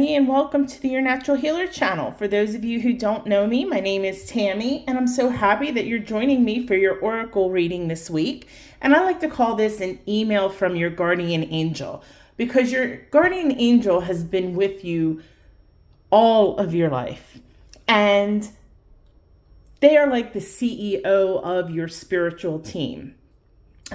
Tammy, and welcome to the Your Natural Healer channel. For those of you who don't know me, my name is Tammy, and I'm so happy that you're joining me for your oracle reading this week. And I like to call this an email from your guardian angel, because your guardian angel has been with you all of your life. And they are like the CEO of your spiritual team.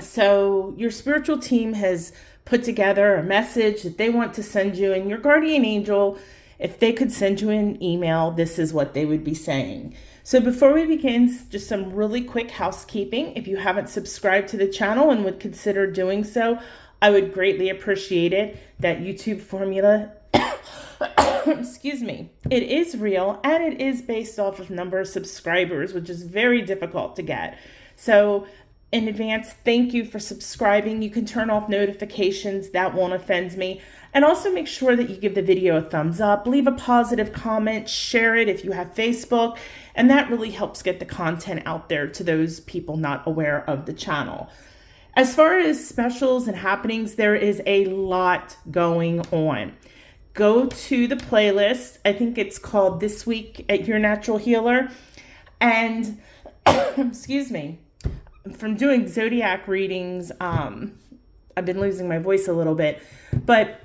So your spiritual team has put together a message that they want to send you, and your guardian angel, if they could send you an email, this is what they would be saying. So before we begin, just some really quick housekeeping. If you haven't subscribed to the channel and would consider doing so, I would greatly appreciate it. That YouTube formula, excuse me, it is real and it is based off of number of subscribers, which is very difficult to get. So in advance, thank you for subscribing. You can turn off notifications. That won't offend me. And also make sure that you give the video a thumbs up, leave a positive comment, share it if you have Facebook, and that really helps get the content out there to those people not aware of the channel. As far as specials and happenings, there is a lot going on. Go to the playlist. I think it's called This Week at Your Natural Healer. And, excuse me, from doing zodiac readings, I've been losing my voice a little bit, but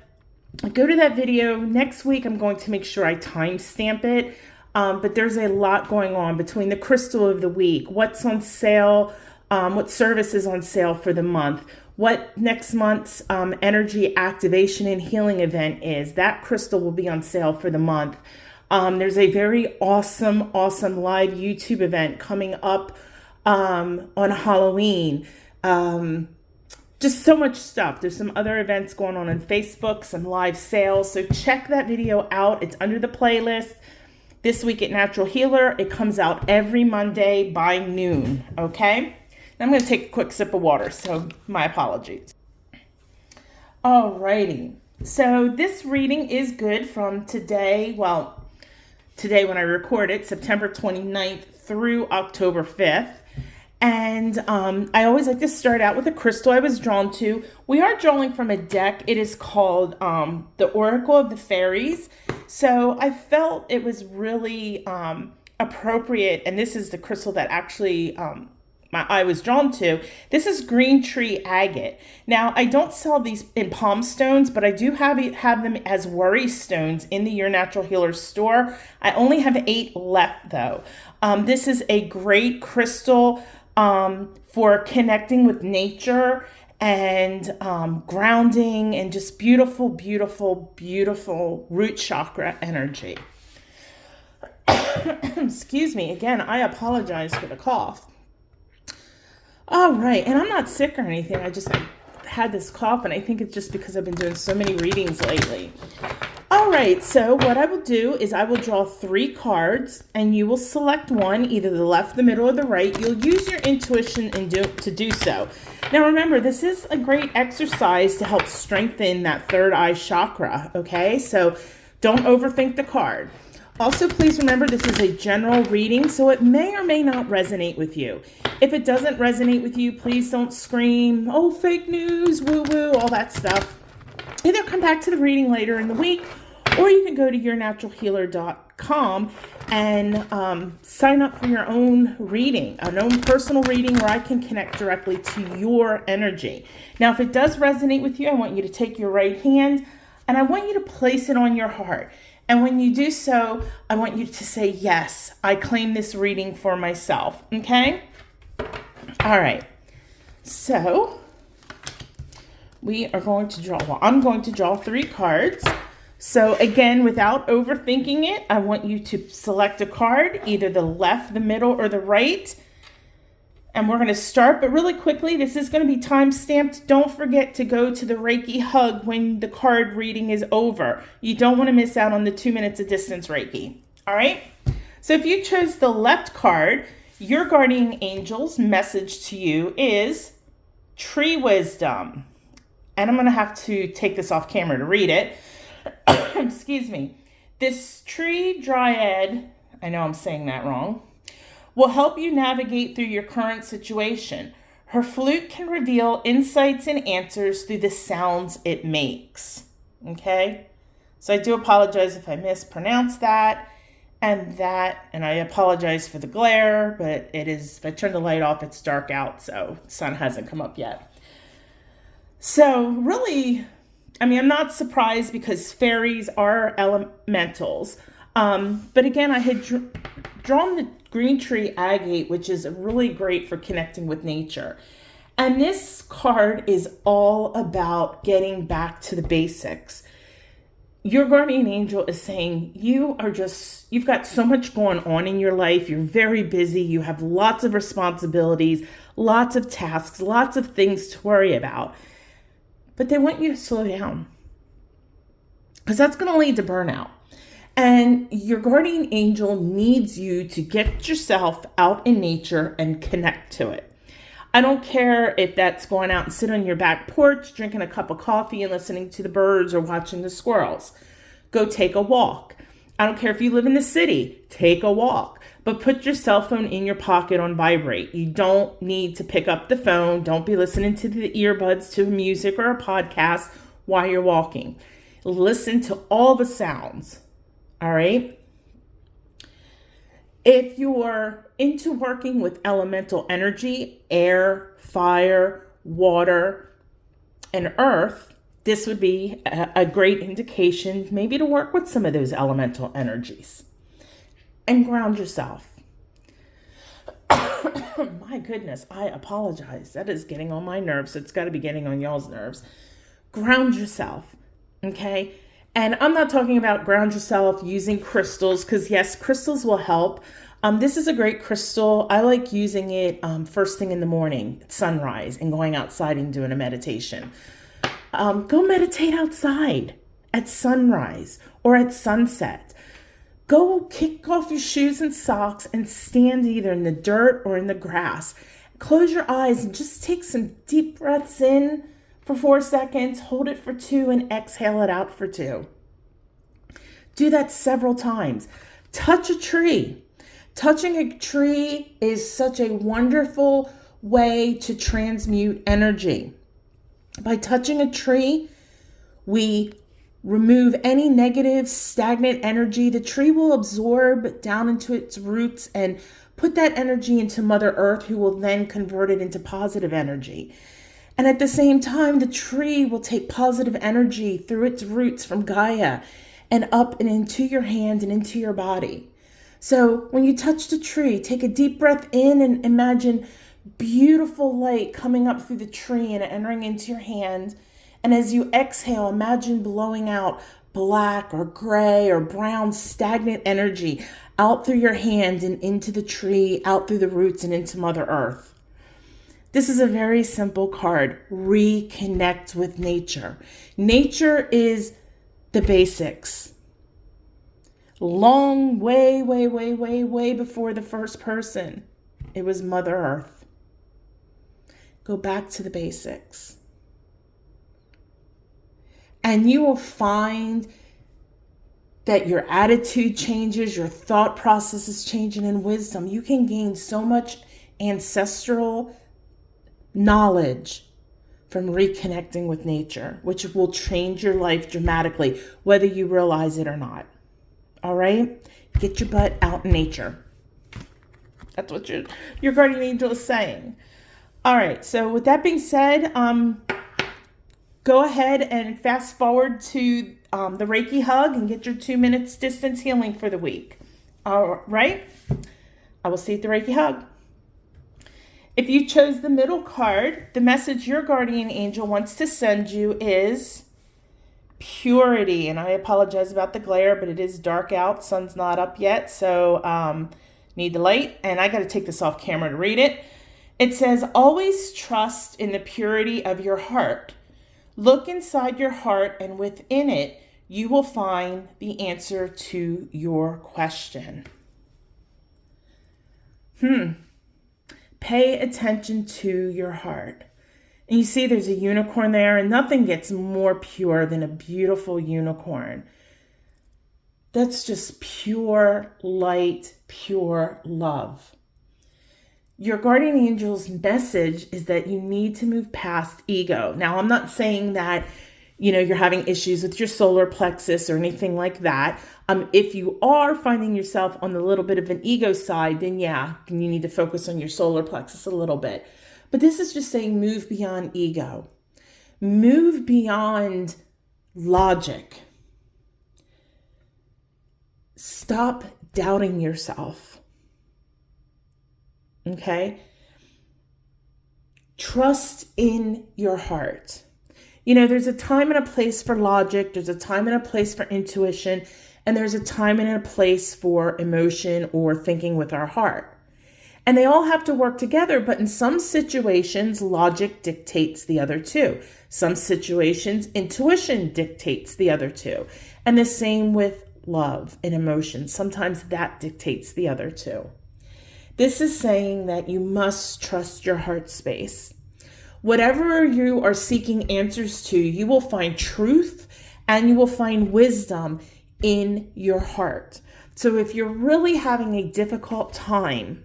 go to that video. Next week, I'm going to make sure I timestamp it, but there's a lot going on between the crystal of the week, what's on sale, what service is on sale for the month, what next month's energy activation and healing event is. That crystal will be on sale for the month. There's a very awesome live YouTube event coming up on Halloween. Just so much stuff. There's some other events going on Facebook, some live sales. So check that video out. It's under the playlist. This Week at Natural Healer. It comes out every Monday by noon. Okay? Now I'm going to take a quick sip of water. So my apologies. Alrighty. So this reading is good from today. Well, today when I record it, September 29th through October 5th. And I always like to start out with a crystal I was drawn to. We are drawing from a deck. It is called the Oracle of the Fairies. So I felt it was really appropriate. And this is the crystal that actually I was drawn to. This is green tree agate. Now, I don't sell these in palm stones, but I do have them as worry stones in the Your Natural Healer store. I only have 8 left, though. This is a great crystal for connecting with nature and grounding and just beautiful root chakra energy. Excuse me. Again, I apologize for the cough. All right. And I'm not sick or anything. I had this cough, and I think it's just because I've been doing so many readings lately. All right, so what I will do is I will draw 3 cards, and you will select one, either the left, the middle, or the right. You'll use your intuition to do so. Now remember, this is a great exercise to help strengthen that third eye chakra, okay? So don't overthink the card. Also, please remember this is a general reading, so it may or may not resonate with you. If it doesn't resonate with you, please don't scream, oh, fake news, woo-woo, all that stuff. Either come back to the reading later in the week, or you can go to yournaturalhealer.com and sign up for your own reading, an own personal reading where I can connect directly to your energy. Now, if it does resonate with you, I want you to take your right hand and I want you to place it on your heart. And when you do so, I want you to say, yes, I claim this reading for myself. Okay? All right. So we are going to draw, well, I'm going to draw 3 cards. So again, without overthinking it, I want you to select a card, either the left, the middle, or the right. And we're going to start, but really quickly, this is going to be time stamped. Don't forget to go to the Reiki Hug when the card reading is over. You don't want to miss out on the 2 minutes of distance Reiki. All right. So if you chose the left card, your guardian angel's message to you is tree wisdom. And I'm going to have to take this off camera to read it. Excuse me. This tree dryad, I know I'm saying that wrong, will help you navigate through your current situation. Her flute can reveal insights and answers through the sounds it makes. Okay? So I do apologize if I mispronounce that. And I apologize for the glare, but if I turn the light off, it's dark out, so the sun hasn't come up yet. So really, I'm not surprised because fairies are elementals. But again, I had drawn the green tree agate, which is really great for connecting with nature. And this card is all about getting back to the basics. Your guardian angel is saying you've got so much going on in your life. You're very busy. You have lots of responsibilities, lots of tasks, lots of things to worry about. But they want you to slow down because that's going to lead to burnout. And your guardian angel needs you to get yourself out in nature and connect to it. I don't care if that's going out and sit on your back porch, drinking a cup of coffee and listening to the birds or watching the squirrels. Go take a walk. I don't care if you live in the city, take a walk. But put your cell phone in your pocket on vibrate. You don't need to pick up the phone. Don't be listening to the earbuds to music or a podcast while you're walking. Listen to all the sounds. All right? If you're into working with elemental energy, air, fire, water, and earth, this would be a great indication maybe to work with some of those elemental energies and ground yourself. My goodness, I apologize. That is getting on my nerves. It's got to be getting on y'all's nerves. Ground yourself, okay? And I'm not talking about ground yourself using crystals because, yes, crystals will help. This is a great crystal. I like using it first thing in the morning, at sunrise, and going outside and doing a meditation. Go meditate outside at sunrise or at sunset. Go kick off your shoes and socks and stand either in the dirt or in the grass. Close your eyes and just take some deep breaths in for 4 seconds, hold it for 2, and exhale it out for 2. Do that several times. Touch a tree. Touching a tree is such a wonderful way to transmute energy. By touching a tree, we remove any negative, stagnant energy. The tree will absorb down into its roots and put that energy into Mother Earth, who will then convert it into positive energy. And at the same time, the tree will take positive energy through its roots from Gaia and up and into your hand and into your body. So when you touch the tree, take a deep breath in and imagine beautiful light coming up through the tree and entering into your hand. And as you exhale, imagine blowing out black or gray or brown stagnant energy out through your hand and into the tree, out through the roots and into Mother Earth. This is a very simple card. Reconnect with nature. Nature is the basics. Long, way before the first person, it was Mother Earth. Go back to the basics. And you will find that your attitude changes, your thought process is changing, and wisdom. You can gain so much ancestral knowledge from reconnecting with nature, which will change your life dramatically, whether you realize it or not. All right? Get your butt out in nature. That's what your guardian angel is saying. All right. So with that being said, go ahead and fast forward to the Reiki Hug and get your 2 minutes distance healing for the week. All right? I will see you at the Reiki Hug. If you chose the middle card, the message your guardian angel wants to send you is purity. And I apologize about the glare, but it is dark out. Sun's not up yet, so need the light. And I got to take this off camera to read it. It says, always trust in the purity of your heart. Look inside your heart, and within it, you will find the answer to your question. Pay attention to your heart. And you see there's a unicorn there, and nothing gets more pure than a beautiful unicorn. That's just pure light, pure love. Your guardian angel's message is that you need to move past ego. Now, I'm not saying that you're having issues with your solar plexus or anything like that. If you are finding yourself on the little bit of an ego side, then yeah, you need to focus on your solar plexus a little bit. But this is just saying move beyond ego. Move beyond logic. Stop doubting yourself. Okay? Trust in your heart. There's a time and a place for logic, there's a time and a place for intuition, and there's a time and a place for emotion or thinking with our heart. And they all have to work together, but in some situations, logic dictates the other two. Some situations, intuition dictates the other two. And the same with love and emotion. Sometimes that dictates the other two. This is saying that you must trust your heart space. Whatever you are seeking answers to, you will find truth and you will find wisdom in your heart. So if you're really having a difficult time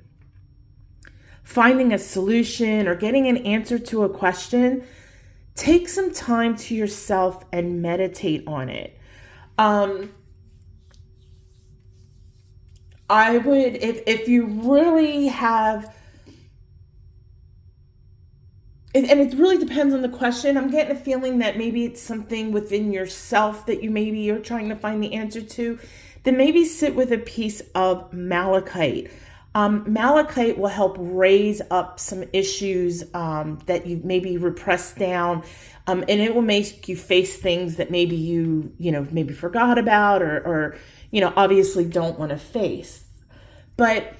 finding a solution or getting an answer to a question, take some time to yourself and meditate on it. I would, if you really have, and it really depends on the question. I'm getting a feeling that maybe it's something within yourself that you're trying to find the answer to. Then maybe sit with a piece of malachite. Malachite will help raise up some issues that you maybe repressed down, and it will make you face things that maybe you maybe forgot about or obviously don't want to face. But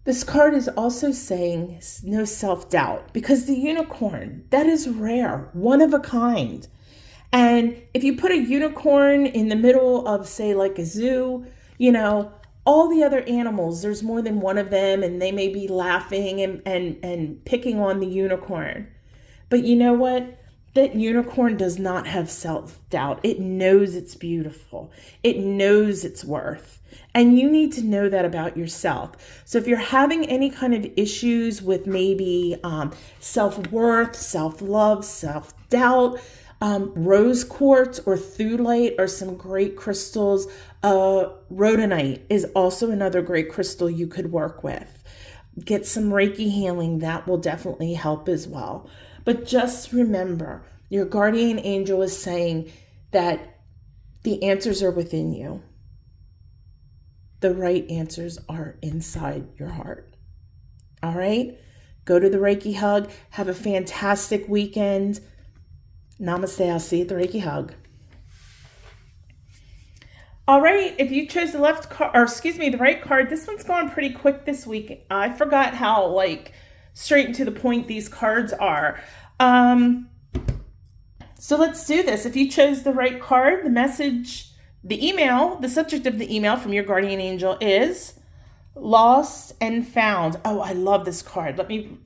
this card is also saying no self-doubt, because the unicorn, that is rare, one of a kind. And if you put a unicorn in the middle of, say, like a zoo, all the other animals, there's more than one of them, and they may be laughing and picking on the unicorn. But you know what? That unicorn does not have self-doubt. It knows it's beautiful. It knows its worth. And you need to know that about yourself. So if you're having any kind of issues with maybe self-worth, self-love, self-doubt, rose quartz or thulite are some great crystals. Rhodonite is also another great crystal you could work with. Get some Reiki healing. That will definitely help as well. But just remember, your guardian angel is saying that the answers are within you. The right answers are inside your heart. All right? Go to the Reiki Hug. Have a fantastic weekend. Namaste. I'll see you at the Reiki Hug. All right. If you chose the the right card, this one's going pretty quick this week. I forgot how straight and to the point these cards are. So let's do this. If you chose the right card, the subject of the email from your guardian angel is Lost and Found. Oh, I love this card.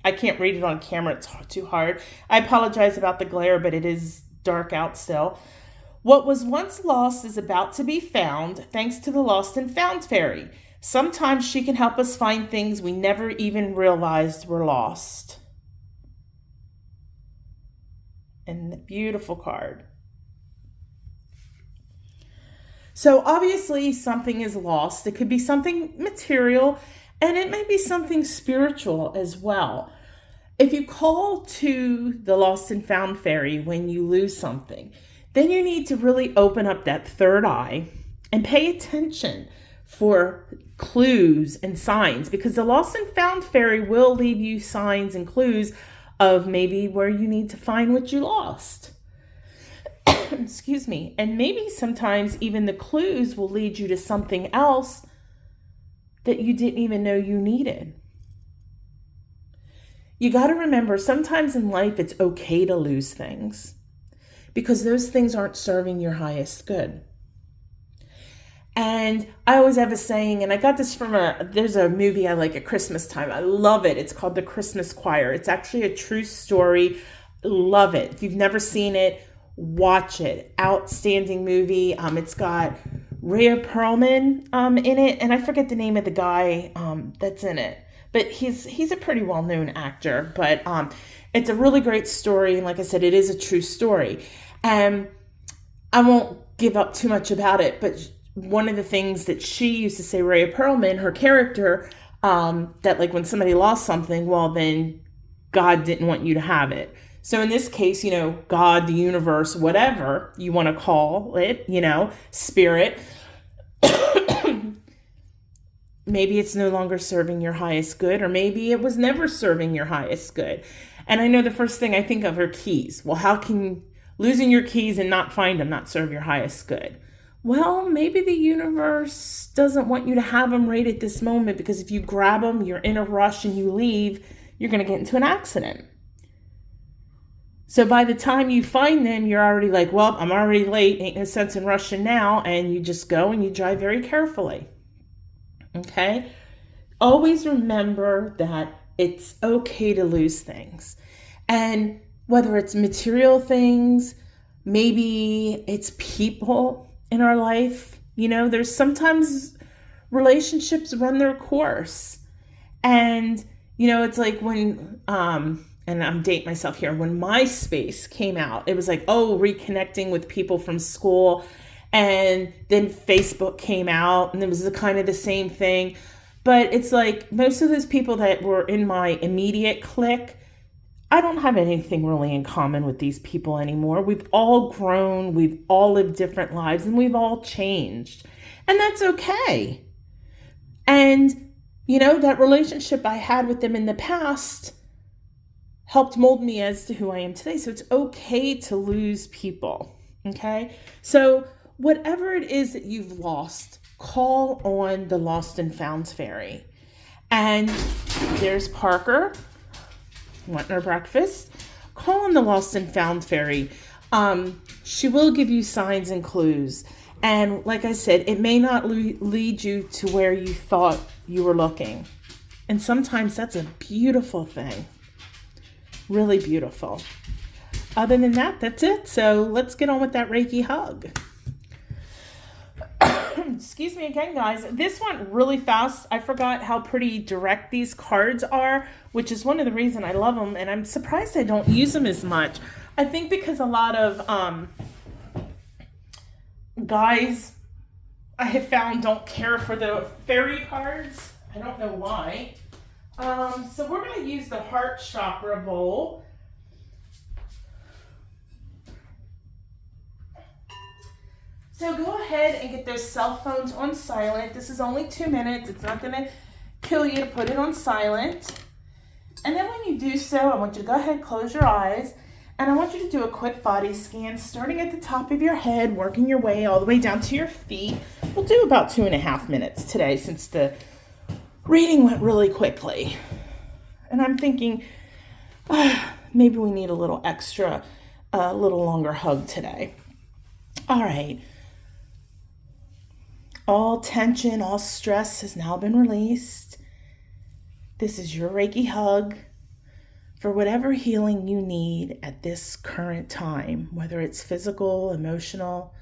I can't read it on camera. It's too hard. I apologize about the glare, but it is dark out still. What was once lost is about to be found thanks to the Lost and Found fairy. Sometimes she can help us find things we never even realized were lost. And the beautiful card. So obviously something is lost. It could be something material, and it may be something spiritual as well. If you call to the Lost and Found fairy when you lose something, then you need to really open up that third eye and pay attention for clues and signs, because the Lost and Found fairy will leave you signs and clues of maybe where you need to find what you lost. Excuse me. And maybe sometimes even the clues will lead you to something else that you didn't even know you needed. You got to remember, sometimes in life it's okay to lose things because those things aren't serving your highest good. And I always have a saying, and I got this from there's a movie I like at Christmas time. I love it. It's called The Christmas Choir. It's actually a true story. Love it. If you've never seen it, watch it. Outstanding movie. It's got Rhea Perlman in it, and I forget the name of the guy that's in it. But he's a pretty well-known actor. But it's a really great story, and like I said, it is a true story. And I won't give up too much about it, but one of the things that she used to say, Rhea Perlman, her character, that like when somebody lost something, well, then God didn't want you to have it. So in this case, God, the universe, whatever you want to call it, spirit, maybe it's no longer serving your highest good, or maybe it was never serving your highest good. And I know the first thing I think of are keys. Well, how can losing your keys and not find them not serve your highest good? Well, maybe the universe doesn't want you to have them right at this moment, because if you grab them, you're in a rush and you leave, you're going to get into an accident. So by the time you find them, you're already like, well, I'm already late, ain't no sense in rushing now, and you just go and you drive very carefully. Okay? Always remember that it's okay to lose things. And whether it's material things, maybe it's people in our life. There's sometimes relationships run their course. And, it's like when, and I'm dating myself here, when MySpace came out, it was like, reconnecting with people from school. And then Facebook came out, and it was kind of the same thing. But it's like most of those people that were in my immediate clique, I don't have anything really in common with these people anymore. We've all grown, we've all lived different lives, and we've all changed. And that's okay. And, that relationship I had with them in the past helped mold me as to who I am today. So it's okay to lose people, okay? So whatever it is that you've lost, call on the Lost and Found Fairy. And there's Parker wanting her breakfast. Call on the Lost and Found Fairy. She will give you signs and clues. And like I said, it may not lead you to where you thought you were looking. And sometimes that's a beautiful thing. Really beautiful. Other than that, that's it. So let's get on with that Reiki hug. Excuse me again, guys. This went really fast. I forgot how pretty direct these cards are, which is one of the reasons I love them. And I'm surprised I don't use them as much. I think because a lot of guys I have found don't care for the fairy cards. I don't know why. So we're going to use the heart chakra bowl. So go ahead and get those cell phones on silent. This is only 2 minutes. It's not going to kill you to put it on silent. And then when you do so, I want you to go ahead and close your eyes. And I want you to do a quick body scan, starting at the top of your head, working your way all the way down to your feet. We'll do about 2.5 minutes today, since the reading went really quickly. And I'm thinking, maybe we need a little extra, a little longer hug today. All right. All tension, all stress has now been released. This is your Reiki hug for whatever healing you need at this current time, whether it's physical, emotional,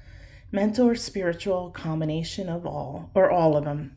mental, or spiritual, combination of all, or all of them.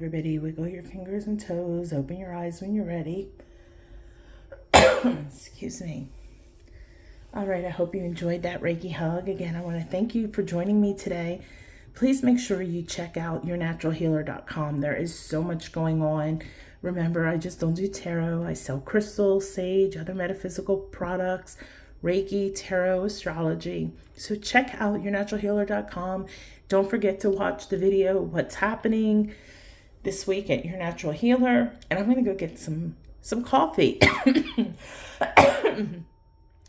everybody. Wiggle your fingers and toes. Open your eyes when you're ready. Excuse me. All right, I hope you enjoyed that Reiki hug. Again, I want to thank you for joining me today. Please make sure you check out yournaturalhealer.com. There is so much going on. Remember, I just don't do tarot. I sell crystals, sage, other metaphysical products, Reiki, tarot, astrology. So check out yournaturalhealer.com. Don't forget to watch the video, What's Happening this week at Your Natural Healer. And I'm going to go get some coffee.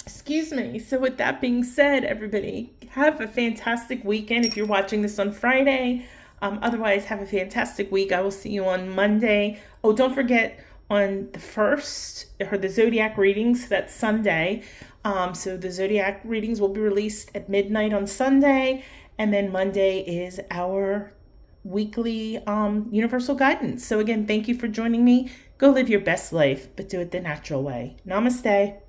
Excuse me. So with that being said, everybody, have a fantastic weekend if you're watching this on Friday. Otherwise, have a fantastic week. I will see you on Monday. Oh, don't forget on the 1st, or the Zodiac readings, that's Sunday. So the Zodiac readings will be released at midnight on Sunday. And then Monday is our weekly universal guidance. So again, thank you for joining me. Go live your best life, but do it the natural way. Namaste.